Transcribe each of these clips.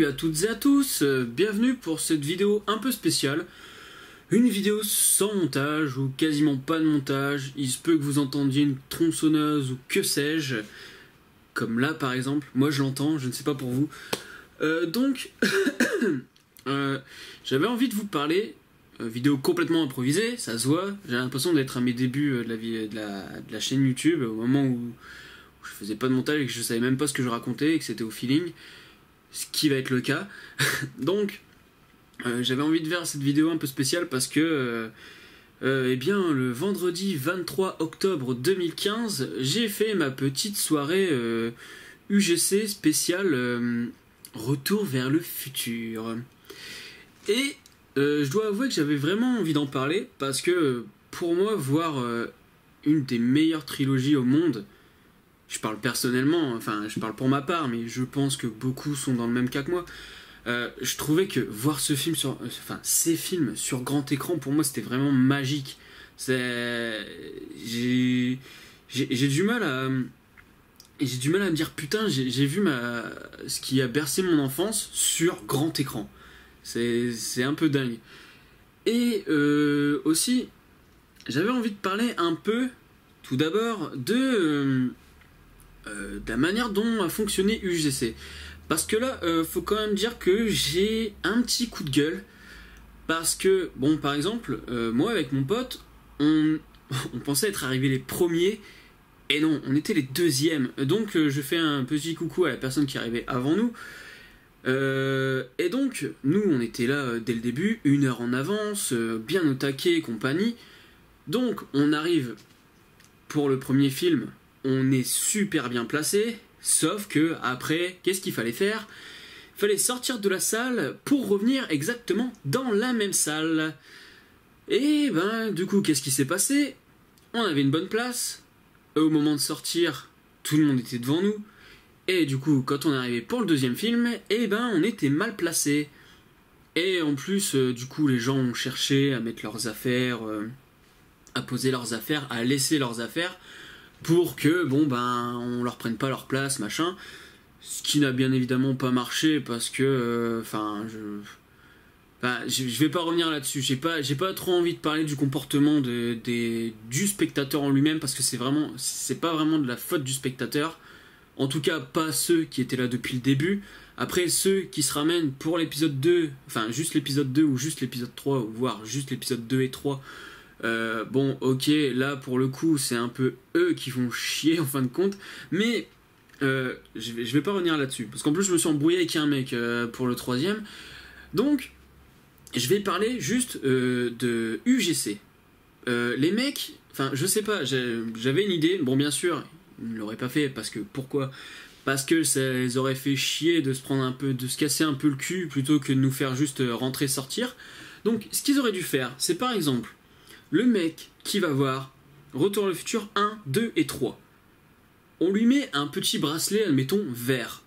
Salut à toutes et à tous, bienvenue pour cette vidéo un peu spéciale. Une vidéo sans montage ou quasiment pas de montage. Il se peut que vous entendiez une tronçonneuse ou que sais-je. Comme là par exemple, moi je l'entends, je ne sais pas pour vous. J'avais envie de vous parler, vidéo complètement improvisée, ça se voit. J'ai l'impression d'être à mes débuts de la chaîne YouTube, au moment où je faisais pas de montage et que je savais même pas ce que je racontais et que c'était au feeling. Ce qui va être le cas. Donc, j'avais envie de faire cette vidéo un peu spéciale parce que, eh bien, le vendredi 23 octobre 2015, j'ai fait ma petite soirée UGC spéciale Retour vers le futur. Et je dois avouer que j'avais vraiment envie d'en parler parce que, pour moi, voir une des meilleures trilogies au monde, je parle personnellement, enfin je parle pour ma part, mais je pense que beaucoup sont dans le même cas que moi. Je trouvais que voir ces films sur grand écran, pour moi c'était vraiment magique. J'ai du mal à me dire putain, j'ai vu ce qui a bercé mon enfance sur grand écran. C'est un peu dingue. Et aussi, j'avais envie de parler un peu, tout d'abord, de la manière dont a fonctionné UGC. Parce que là, faut quand même dire que j'ai un petit coup de gueule. Parce que, bon, par exemple, moi avec mon pote, on pensait être arrivés les premiers. Et non, on était les deuxièmes. Donc je fais un petit coucou à la personne qui arrivait avant nous. Et donc, nous, on était là dès le début, 1 heure en avance, bien au taquet et compagnie. Donc, on arrive pour le premier film. On est super bien placé, sauf que après, qu'est-ce qu'il fallait faire? Il fallait sortir de la salle pour revenir exactement dans la même salle. Et ben, du coup, qu'est-ce qui s'est passé? On avait une bonne place. Au moment de sortir, tout le monde était devant nous. Et du coup, quand on est arrivé pour le deuxième film, eh ben, on était mal placé. Et en plus, du coup, les gens ont cherché à mettre leurs affaires, à poser leurs affaires, à laisser leurs affaires, pour que, bon, ben, on leur prenne pas leur place, machin. Ce qui n'a bien évidemment pas marché, parce que, je vais pas revenir là-dessus. J'ai pas trop envie de parler du comportement du spectateur en lui-même, parce que c'est pas vraiment de la faute du spectateur. En tout cas, pas ceux qui étaient là depuis le début. Après, ceux qui se ramènent pour l'épisode 2, enfin, juste l'épisode 2 ou juste l'épisode 3, voire juste l'épisode 2 et 3, bon, ok, là pour le coup, c'est un peu eux qui font chier en fin de compte, mais je vais pas revenir là-dessus, parce qu'en plus, je me suis embrouillé avec un mec pour le troisième. Donc, je vais parler juste de UGC. Les mecs, enfin, je sais pas, j'avais une idée, bon, bien sûr, ils ne l'auraient pas fait, parce que pourquoi? Parce que ça les aurait fait chier de se casser un peu le cul plutôt que de nous faire juste rentrer sortir. Donc ce qu'ils auraient dû faire, c'est par exemple le mec qui va voir Retour vers le futur 1, 2 et 3. On lui met un petit bracelet, admettons, vert.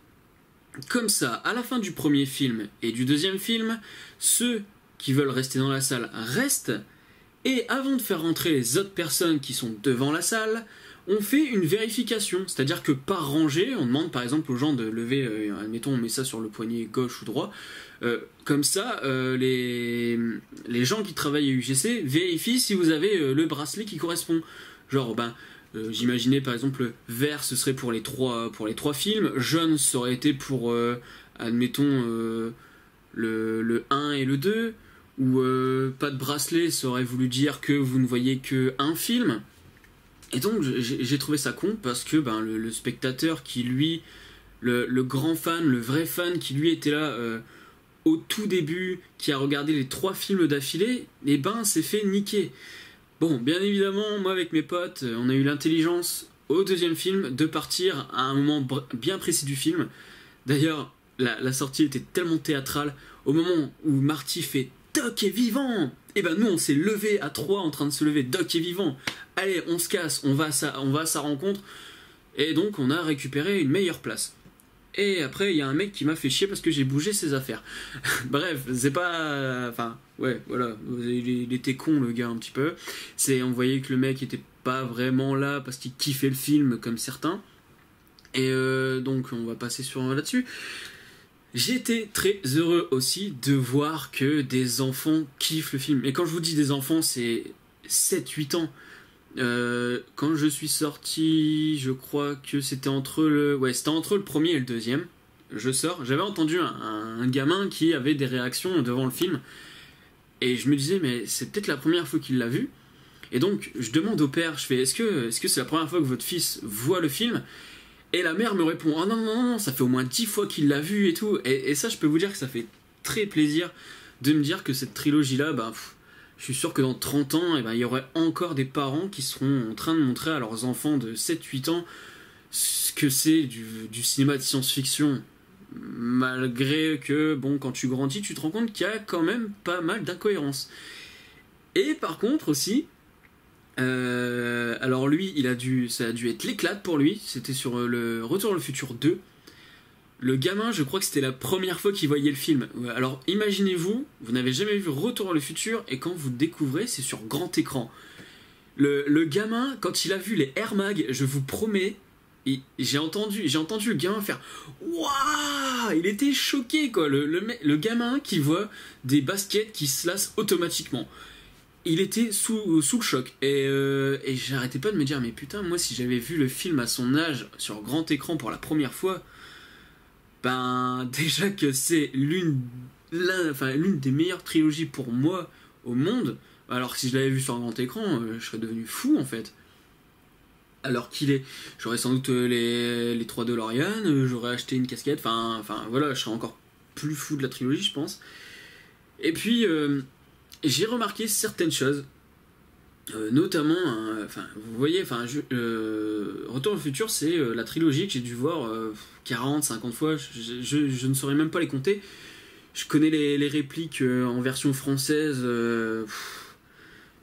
Comme ça, à la fin du premier film et du deuxième film, ceux qui veulent rester dans la salle restent, et avant de faire rentrer les autres personnes qui sont devant la salle, on fait une vérification, c'est-à-dire que par rangée, on demande par exemple aux gens de lever, admettons on met ça sur le poignet gauche ou droit, comme ça les gens qui travaillent à UGC vérifient si vous avez le bracelet qui correspond. Genre j'imaginais par exemple vert ce serait pour les trois films, jaune ça aurait été pour admettons le 1 et le 2, ou pas de bracelet ça aurait voulu dire que vous ne voyez que un film. Et donc j'ai trouvé ça con parce que le spectateur qui lui, le grand fan, le vrai fan qui lui était là au tout début, qui a regardé les 3 films d'affilée, et s'est fait niquer. Bon, bien évidemment, moi avec mes potes, on a eu l'intelligence au deuxième film de partir à un moment bien précis du film. D'ailleurs, la sortie était tellement théâtrale, au moment où Marty fait « Doc est vivant !» Et nous on s'est levé à 3 en train de se lever, Doc est vivant, allez on se casse, on va à sa rencontre, et donc on a récupéré une meilleure place. Et après il y a un mec qui m'a fait chier parce que j'ai bougé ses affaires. Bref, c'est pas... Enfin, ouais, voilà, il était con le gars un petit peu. On voyait que le mec était pas vraiment là parce qu'il kiffait le film comme certains. Et donc on va passer là-dessus. J'étais très heureux aussi de voir que des enfants kiffent le film. Et quand je vous dis des enfants, c'est 7-8 ans. Quand je suis sorti, je crois que c'était entre c'était entre le premier et le deuxième. Je sors, j'avais entendu un gamin qui avait des réactions devant le film. Et je me disais, mais c'est peut-être la première fois qu'il l'a vu. Et donc, je demande au père, je fais, est-ce que c'est la première fois que votre fils voit le film? Et la mère me répond, oh non, non, non, ça fait au moins 10 fois qu'il l'a vu et tout. Et ça, je peux vous dire que ça fait très plaisir de me dire que cette trilogie-là, je suis sûr que dans 30 ans, il y aurait encore des parents qui seront en train de montrer à leurs enfants de 7-8 ans ce que c'est du cinéma de science-fiction. Malgré que, bon, quand tu grandis, tu te rends compte qu'il y a quand même pas mal d'incohérences. Et par contre aussi, alors lui, ça a dû être l'éclate pour lui. C'était sur le Retour vers le futur 2. Le gamin, je crois que c'était la première fois qu'il voyait le film. Alors imaginez-vous, vous n'avez jamais vu Retour vers le futur et quand vous le découvrez, c'est sur grand écran. Le gamin, quand il a vu les Air Mag, je vous promets, j'ai entendu le gamin faire waouh, il était choqué quoi. Le gamin qui voit des baskets qui se lassent automatiquement. Il était sous le choc et j'arrêtais pas de me dire mais putain, moi si j'avais vu le film à son âge sur grand écran pour la première fois, déjà que c'est l'une des meilleures trilogies pour moi au monde. Alors que si je l'avais vu sur grand écran, je serais devenu fou en fait. Alors j'aurais sans doute les 3 DeLorean, j'aurais acheté une casquette, voilà, je serais encore plus fou de la trilogie je pense. Et puis j'ai remarqué certaines choses, notamment, vous voyez, Retour au futur, c'est la trilogie que j'ai dû voir 40, 50 fois, je ne saurais même pas les compter. Je connais les répliques en version française,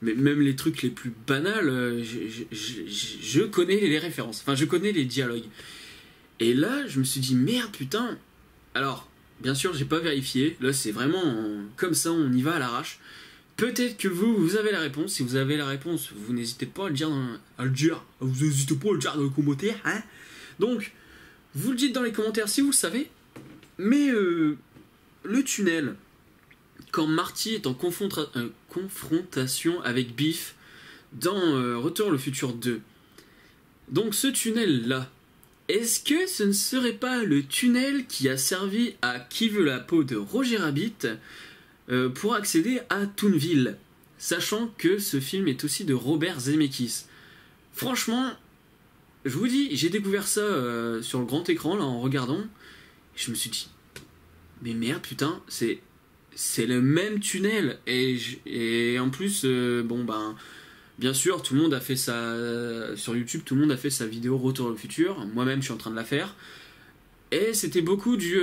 mais même les trucs les plus banals, je connais les références, je connais les dialogues. Et là, je me suis dit, merde, putain. Alors, bien sûr, j'ai pas vérifié, là c'est vraiment comme ça, on y va à l'arrache. Peut-être que vous avez la réponse. Si vous avez la réponse, vous n'hésitez pas à le dire. Vous n'hésitez pas à le dire dans les commentaires. Hein. Donc, vous le dites dans les commentaires si vous le savez. Mais le tunnel, quand Marty est en confrontation avec Biff dans Retour vers le futur 2. Donc ce tunnel-là, est-ce que ce ne serait pas le tunnel qui a servi à Qui veut la peau de Roger Rabbit pour accéder à Toonville, sachant que ce film est aussi de Robert Zemeckis. Franchement, je vous dis, j'ai découvert ça sur le grand écran là en regardant, et je me suis dit, mais merde putain, c'est le même tunnel et en plus bien sûr tout le monde a fait sur YouTube, tout le monde a fait sa vidéo Retour au futur, moi-même je suis en train de la faire. Et c'était beaucoup du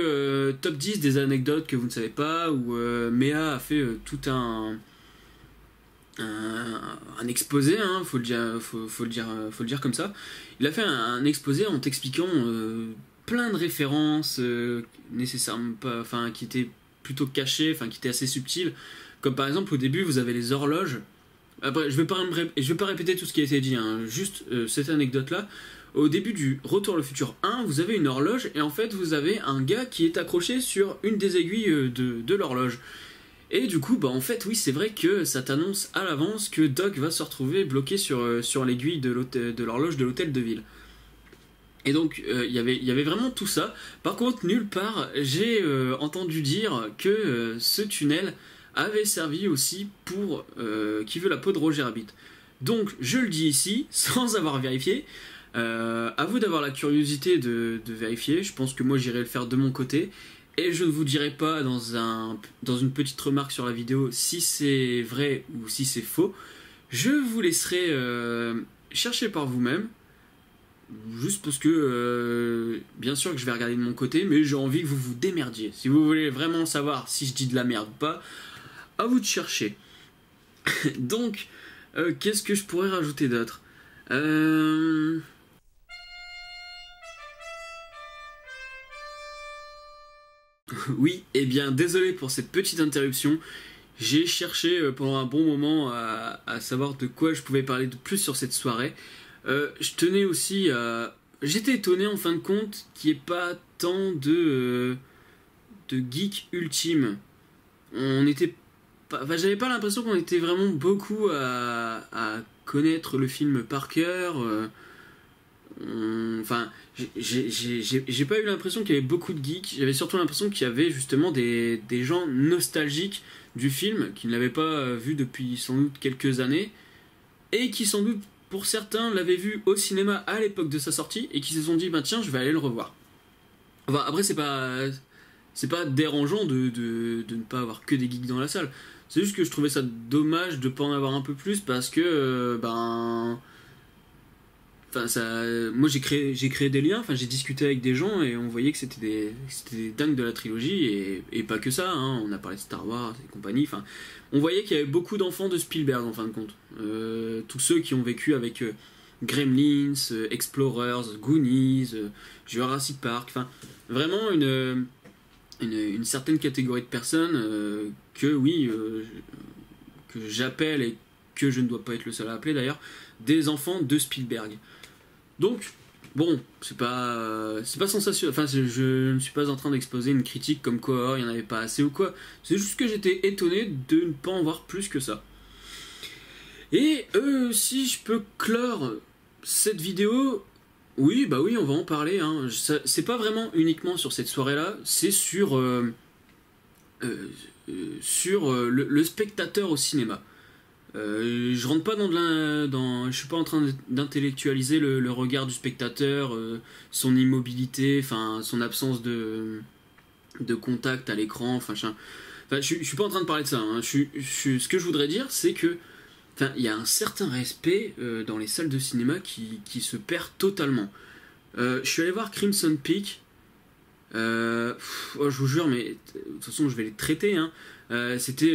top 10 des anecdotes que vous ne savez pas, où Méa a fait tout un exposé, hein, faut le dire comme ça. Il a fait un exposé en t'expliquant plein de références nécessairement pas, qui étaient plutôt cachées, qui étaient assez subtiles. Comme par exemple au début vous avez les horloges. Après je vais pas répéter tout ce qui a été dit, hein, juste cette anecdote là. Au début du Retour vers le futur 1, vous avez une horloge et en fait vous avez un gars qui est accroché sur une des aiguilles de l'horloge. Et du coup, en fait, oui, c'est vrai que ça t'annonce à l'avance que Doc va se retrouver bloqué sur l'aiguille de l'horloge de l'hôtel de ville. Et donc, il y avait vraiment tout ça. Par contre, nulle part, j'ai entendu dire que ce tunnel avait servi aussi pour Qui veut la peau de Roger Rabbit. Donc, je le dis ici, sans avoir vérifié. À vous d'avoir la curiosité de vérifier. Je pense que moi j'irai le faire de mon côté et je ne vous dirai pas dans une petite remarque sur la vidéo si c'est vrai ou si c'est faux. Je vous laisserai chercher par vous-même, juste parce que bien sûr que je vais regarder de mon côté, mais j'ai envie que vous vous démerdiez. Si vous voulez vraiment savoir si je dis de la merde ou pas, à vous de chercher. Donc qu'est-ce que je pourrais rajouter d'autre? Oui, et bien désolé pour cette petite interruption. J'ai cherché pendant un bon moment à savoir de quoi je pouvais parler de plus sur cette soirée. Je tenais aussi à... J'étais étonné en fin de compte qu'il n'y ait pas tant de geek ultime. On était pas, enfin, j'avais pas l'impression qu'on était vraiment beaucoup à connaître le film par cœur. Enfin, j'ai pas eu l'impression qu'il y avait beaucoup de geeks. J'avais surtout l'impression qu'il y avait justement des gens nostalgiques du film qui ne l'avaient pas vu depuis sans doute quelques années et qui sans doute pour certains l'avaient vu au cinéma à l'époque de sa sortie et qui se sont dit bah tiens je vais aller le revoir. Enfin, après c'est pas dérangeant de ne pas avoir que des geeks dans la salle. C'est juste que je trouvais ça dommage de pas en avoir un peu plus parce que enfin ça, moi j'ai créé des liens, enfin j'ai discuté avec des gens et on voyait que c'était des dingues de la trilogie et pas que ça, hein. On a parlé de Star Wars et compagnie, enfin on voyait qu'il y avait beaucoup d'enfants de Spielberg en fin de compte, tous ceux qui ont vécu avec Gremlins, Explorers, Goonies, Jurassic Park, enfin vraiment une certaine catégorie de personnes que oui que j'appelle et que je ne dois pas être le seul à appeler d'ailleurs des enfants de Spielberg. Donc, bon, c'est pas sensationnel. Enfin, je ne suis pas en train d'exposer une critique comme quoi il n'y en avait pas assez ou quoi. C'est juste que j'étais étonné de ne pas en voir plus que ça. Et si je peux clore cette vidéo, oui, bah oui, on va en parler. Hein. C'est pas vraiment uniquement sur cette soirée-là, c'est sur le spectateur au cinéma. Je rentre pas je suis pas en train d'intellectualiser le regard du spectateur, son immobilité, enfin son absence de contact à l'écran, enfin je suis pas en train de parler de ça. Hein. Ce que je voudrais dire, c'est que enfin il y a un certain respect dans les salles de cinéma qui se perd totalement. Je suis allé voir Crimson Peak. Je vous jure, mais de toute façon je vais les traiter. Hein. C'était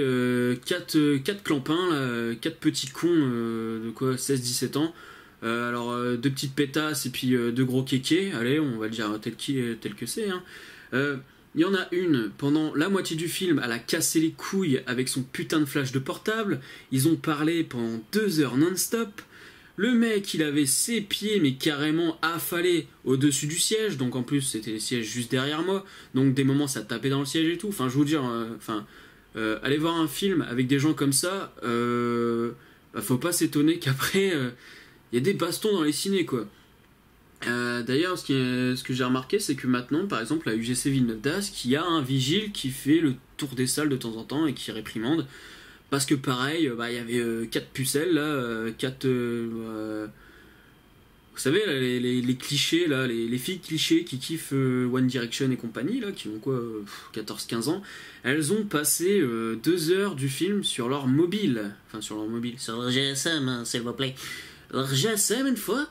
4 clampins, là, 4 petits cons de quoi 16-17 ans. Alors 2 petites pétasses et puis 2 gros kékés. Allez, on va le dire tel que c'est. Hein. Il y en a une, pendant la moitié du film, elle a cassé les couilles avec son putain de flash de portable. Ils ont parlé pendant 2 heures non-stop. Le mec, il avait ses pieds, mais carrément affalés au-dessus du siège. Donc en plus, c'était les sièges juste derrière moi. Donc des moments, ça tapait dans le siège et tout. Enfin, je vous dire, aller voir un film avec des gens comme ça, faut pas s'étonner qu'après, y a des bastons dans les ciné, quoi. D'ailleurs, ce que j'ai remarqué, c'est que maintenant, par exemple, à UGC Villeneuve d'Ascq, il y a un vigile qui fait le tour des salles de temps en temps et qui réprimande. Parce que pareil, il y avait 4 pucelles, là, 4... vous savez, là, les clichés, là, les filles clichés qui kiffent One Direction et compagnie, là, qui ont quoi, 14-15 ans, elles ont passé 2 heures du film sur leur mobile. Enfin, sur leur GSM, hein, s'il vous plaît. Leur GSM, une fois.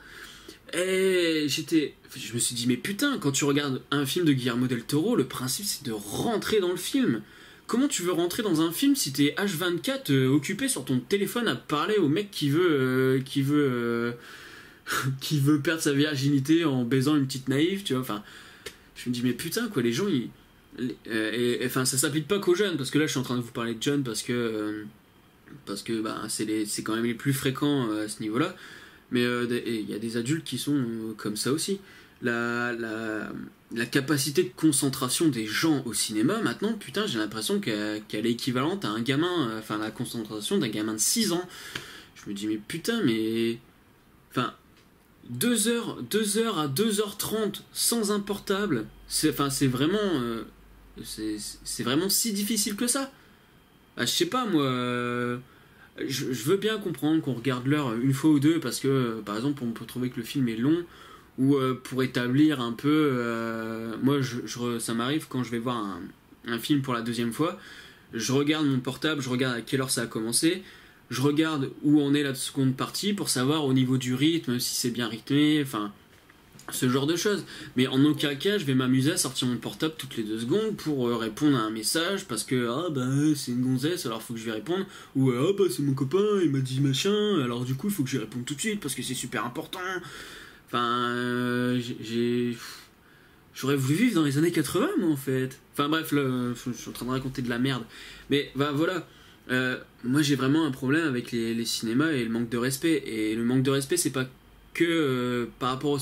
Et je me suis dit, mais putain, quand tu regardes un film de Guillermo del Toro, le principe c'est de rentrer dans le film. Comment tu veux rentrer dans un film si t'es H24 occupé sur ton téléphone à parler au mec qui veut qui veut perdre sa virginité en baisant une petite naïve, tu vois. Enfin, je me dis mais putain quoi, les gens enfin ça s'applique pas qu'aux jeunes parce que là je suis en train de vous parler de jeunes parce que c'est quand même les plus fréquents à ce niveau-là. Mais il y a des adultes qui sont comme ça aussi. La capacité de concentration des gens au cinéma, maintenant, putain, j'ai l'impression qu'elle est équivalente à un gamin, enfin, la concentration d'un gamin de 6 ans. Je me dis, mais putain, mais. Enfin, 2 heures à 2h30 sans un portable, c'est vraiment. C'est vraiment si difficile que ça. Ah, je sais pas, moi. Je veux bien comprendre qu'on regarde l'heure une fois ou deux parce que, par exemple, on peut trouver que le film est long. Ou pour établir un peu... moi, ça m'arrive quand je vais voir un film pour la 2e fois, je regarde mon portable, je regarde à quelle heure ça a commencé, je regarde où en est la seconde partie pour savoir au niveau du rythme, si c'est bien rythmé, enfin, ce genre de choses. Mais en aucun cas, je vais m'amuser à sortir mon portable toutes les 2 secondes pour répondre à un message parce que c'est une gonzesse, alors faut que je vais répondre. Ou c'est mon copain, il m'a dit machin, alors du coup, il faut que je réponde tout de suite parce que c'est super important. Enfin, j'aurais voulu vivre dans les années 80, moi, en fait. Enfin, bref, là, je suis en train de raconter de la merde. Mais, voilà. Moi, j'ai vraiment un problème avec les cinémas et le manque de respect. Et le manque de respect, c'est pas que par rapport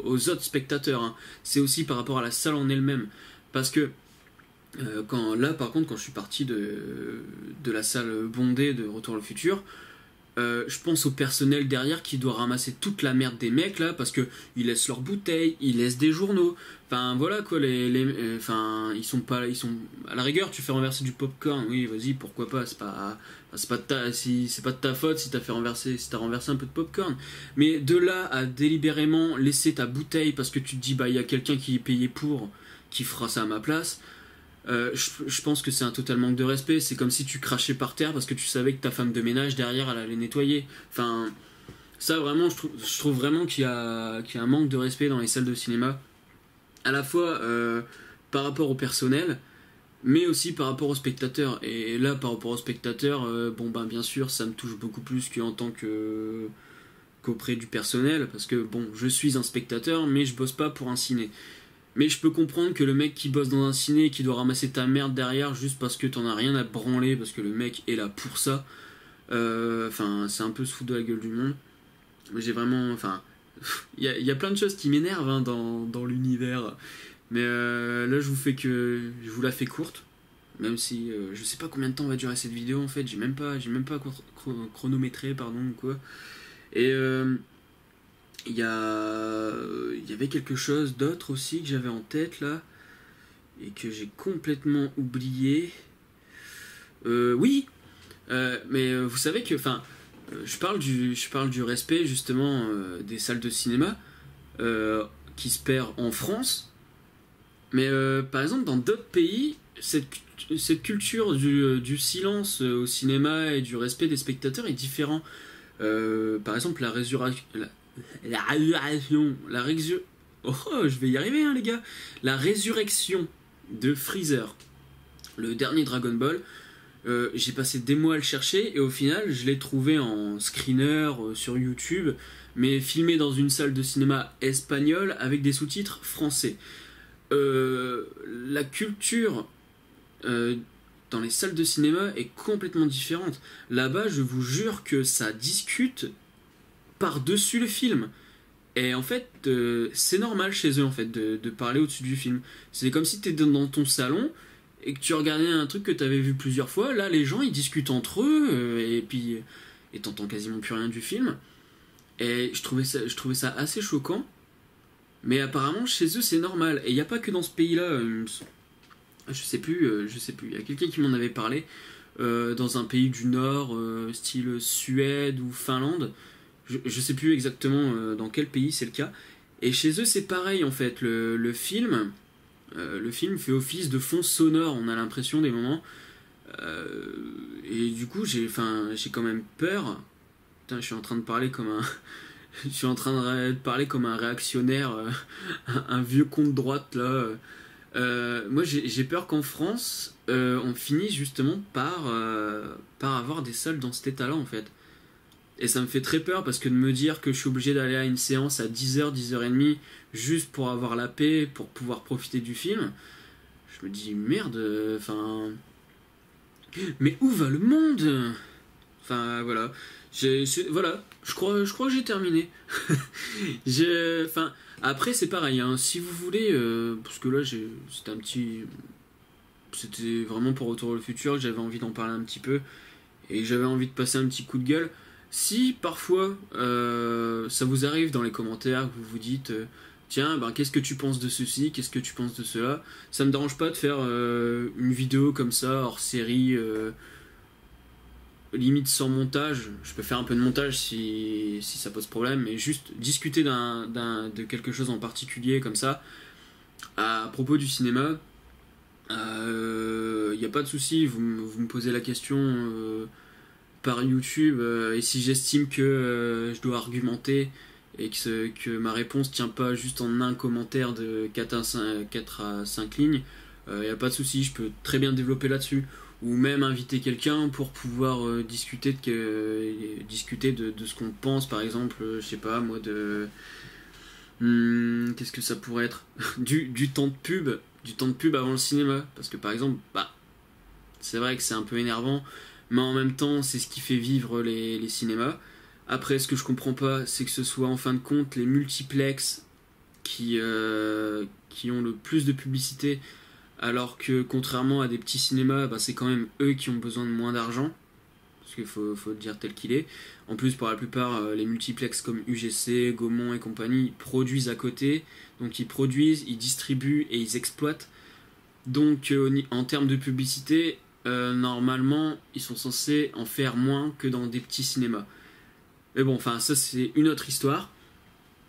aux autres spectateurs. Hein. C'est aussi par rapport à la salle en elle-même. Parce que Là, par contre, quand je suis parti de la salle bondée de Retour à le futur, je pense au personnel derrière qui doit ramasser toute la merde des mecs là parce que ils laissent leurs bouteilles, ils laissent des journaux. Enfin voilà quoi, enfin ils sont pas, ils sont à la rigueur tu fais renverser du popcorn, oui vas-y pourquoi pas, c'est pas de ta, si c'est pas de ta faute si t'as renversé un peu de popcorn. Mais de là à délibérément laisser ta bouteille parce que tu te dis bah il y a quelqu'un qui est payé pour qui fera ça à ma place. Je pense que c'est un total manque de respect. C'est comme si tu crachais par terre parce que tu savais que ta femme de ménage derrière elle allait nettoyer. Enfin, ça vraiment, je trouve vraiment qu'il y a un manque de respect dans les salles de cinéma. À la fois par rapport au personnel, mais aussi par rapport aux spectateurs. Et là, par rapport aux spectateurs, bon ben bien sûr, ça me touche beaucoup plus qu'en tant qu'auprès du personnel parce que bon, je suis un spectateur, mais je bosse pas pour un ciné. Mais je peux comprendre que le mec qui bosse dans un ciné et qui doit ramasser ta merde derrière juste parce que t'en as rien à branler, parce que le mec est là pour ça, enfin, c'est un peu se foutre de la gueule du monde. J'ai vraiment. Enfin, y a plein de choses qui m'énervent hein, dans l'univers. Mais là, je vous la fais courte. Même si je sais pas combien de temps va durer cette vidéo en fait, j'ai même pas chronométré, pardon, ou quoi. Et. Il y avait quelque chose d'autre aussi que j'avais en tête là et que j'ai complètement oublié. Oui, mais vous savez que, enfin, je parle du respect justement des salles de cinéma qui se perd en France, mais par exemple dans d'autres pays, cette culture du silence au cinéma et du respect des spectateurs est différent. Par exemple, je vais y arriver, hein, les gars. La résurrection de Freezer, le dernier Dragon Ball. J'ai passé des mois à le chercher et au final, je l'ai trouvé en screener sur YouTube, mais filmé dans une salle de cinéma espagnole avec des sous-titres français. La culture dans les salles de cinéma est complètement différente. Là-bas, je vous jure que ça discute par-dessus le film. Et en fait, c'est normal chez eux en fait de parler au-dessus du film. C'est comme si tu étais dans ton salon et que tu regardais un truc que tu avais vu plusieurs fois. Là, les gens ils discutent entre eux et puis et t'entends quasiment plus rien du film. Et je trouvais ça assez choquant. Mais apparemment chez eux c'est normal. Et il n'y a pas que dans ce pays-là. Je sais plus. Il y a quelqu'un qui m'en avait parlé dans un pays du Nord, style Suède ou Finlande. Je sais plus exactement dans quel pays c'est le cas. Et chez eux, c'est pareil en fait. Le film fait office de fond sonore, on a l'impression des moments. Et du coup, j'ai quand même peur. Putain, je suis en train de parler comme un. Je suis en train de parler comme un réactionnaire, un vieux con de droite là. Moi, j'ai peur qu'en France, on finisse justement par avoir des salles dans cet état-là en fait. Et ça me fait très peur parce que de me dire que je suis obligé d'aller à une séance à 10h, 10h30 juste pour avoir la paix, pour pouvoir profiter du film, je me dis merde, enfin. Mais où va le monde? Enfin voilà. Voilà, je crois que j'ai terminé. Enfin, après c'est pareil, hein, si vous voulez, parce que là c'était vraiment pour Retour au futur que j'avais envie d'en parler un petit peu et que j'avais envie de passer un petit coup de gueule. Si parfois ça vous arrive dans les commentaires que vous vous dites tiens ben qu'est-ce que tu penses de ceci, qu'est-ce que tu penses de cela, ça me dérange pas de faire une vidéo comme ça hors série, limite sans montage. Je peux faire un peu de montage si ça pose problème, mais juste discuter de quelque chose en particulier comme ça à propos du cinéma. Y a pas de souci, vous me posez la question par YouTube, et si j'estime que je dois argumenter et que ma réponse tient pas juste en un commentaire de 4 à 5 lignes, y a pas de souci, je peux très bien développer là-dessus ou même inviter quelqu'un pour pouvoir discuter de ce qu'on pense, par exemple, je sais pas moi, qu'est-ce que ça pourrait être du temps de pub avant le cinéma, parce que par exemple bah c'est vrai que c'est un peu énervant, mais en même temps c'est ce qui fait vivre les cinémas. Après, ce que je comprends pas, c'est que ce soit en fin de compte les multiplex qui ont le plus de publicité alors que contrairement à des petits cinémas, bah, c'est quand même eux qui ont besoin de moins d'argent, parce qu'il faut le dire tel qu'il est. En plus, pour la plupart, les multiplex comme UGC, Gaumont et compagnie ils produisent à côté, donc ils produisent, ils distribuent et ils exploitent. Donc en termes de publicité, normalement, ils sont censés en faire moins que dans des petits cinémas. Mais bon, enfin, ça c'est une autre histoire.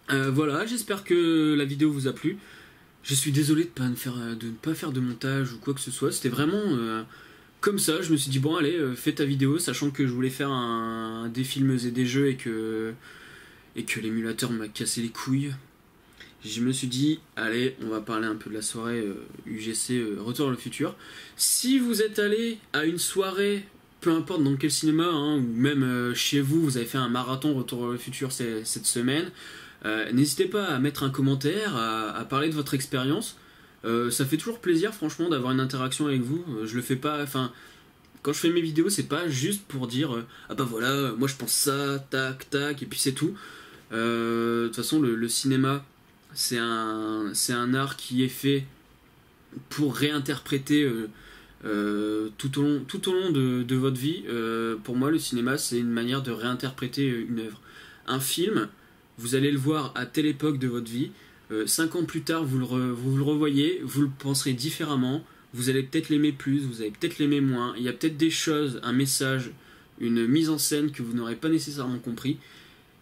Voilà, j'espère que la vidéo vous a plu. Je suis désolé de ne pas faire de montage ou quoi que ce soit. C'était vraiment comme ça. Je me suis dit, bon, allez, fais ta vidéo, sachant que je voulais faire des films et des jeux et que l'émulateur m'a cassé les couilles. Je me suis dit, allez, on va parler un peu de la soirée UGC Retour vers le futur. Si vous êtes allé à une soirée, peu importe dans quel cinéma, hein, ou même chez vous, vous avez fait un marathon Retour vers le futur cette semaine, n'hésitez pas à mettre un commentaire, à parler de votre expérience. Ça fait toujours plaisir, franchement, d'avoir une interaction avec vous. Je le fais pas, enfin, quand je fais mes vidéos, c'est pas juste pour dire ah bah voilà, moi je pense ça, tac, tac, et puis c'est tout. De toute façon, le cinéma, c'est un art qui est fait pour réinterpréter tout au long de votre vie. Pour moi, le cinéma, c'est une manière de réinterpréter une œuvre. Un film, vous allez le voir à telle époque de votre vie, 5 ans plus tard, vous le revoyez, vous le penserez différemment, vous allez peut-être l'aimer plus, vous allez peut-être l'aimer moins, il y a peut-être des choses, un message, une mise en scène que vous n'aurez pas nécessairement compris.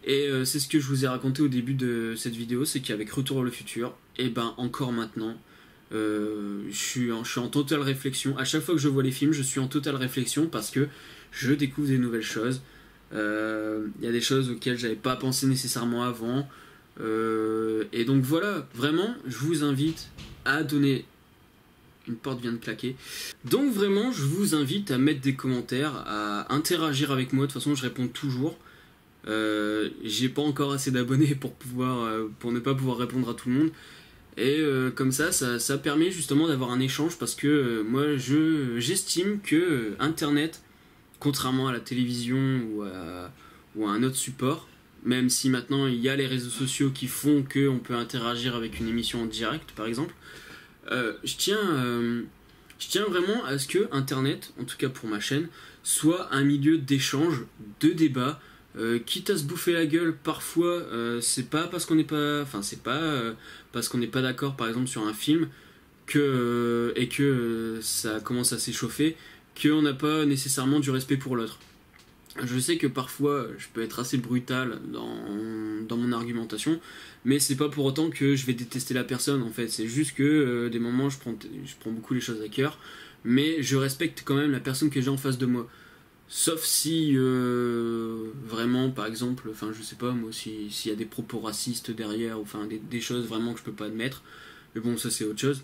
Et c'est ce que je vous ai raconté au début de cette vidéo, c'est qu'avec Retour vers le futur, et ben encore maintenant, je suis en totale réflexion. À chaque fois que je vois les films, je suis en totale réflexion parce que je découvre des nouvelles choses. Il y a des choses auxquelles j'avais pas pensé nécessairement avant. Et donc voilà, vraiment, je vous invite à donner... Une porte vient de claquer. Donc vraiment, je vous invite à mettre des commentaires, à interagir avec moi. De toute façon, je réponds toujours. J'ai pas encore assez d'abonnés pour ne pas pouvoir répondre à tout le monde. Et comme ça permet justement d'avoir un échange parce que moi, j'estime que Internet, contrairement à la télévision ou à un autre support, même si maintenant il y a les réseaux sociaux qui font qu'on peut interagir avec une émission en direct, par exemple, je tiens vraiment à ce que Internet, en tout cas pour ma chaîne, soit un milieu d'échange, de débat, quitte à se bouffer la gueule parfois. C'est pas parce qu'on n'est pas, enfin c'est pas parce qu'on n'est pas d'accord, par exemple sur un film et que ça commence à s'échauffer, qu'on n'a pas nécessairement du respect pour l'autre. Je sais que parfois je peux être assez brutal dans mon argumentation, mais c'est pas pour autant que je vais détester la personne en fait. C'est juste que des moments je prends beaucoup les choses à cœur, mais je respecte quand même la personne que j'ai en face de moi. Sauf si vraiment, par exemple, enfin je sais pas moi, s'il y a des propos racistes derrière, ou enfin des choses vraiment que je peux pas admettre. Mais bon, ça c'est autre chose.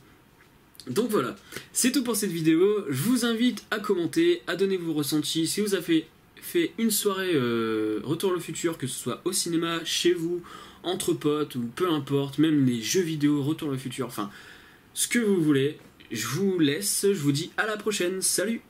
Donc voilà, c'est tout pour cette vidéo. Je vous invite à commenter, à donner vos ressentis. Si vous avez fait une soirée Retour vers le futur, que ce soit au cinéma, chez vous, entre potes, ou peu importe, même les jeux vidéo Retour vers le futur, enfin, ce que vous voulez, je vous laisse, je vous dis à la prochaine, salut!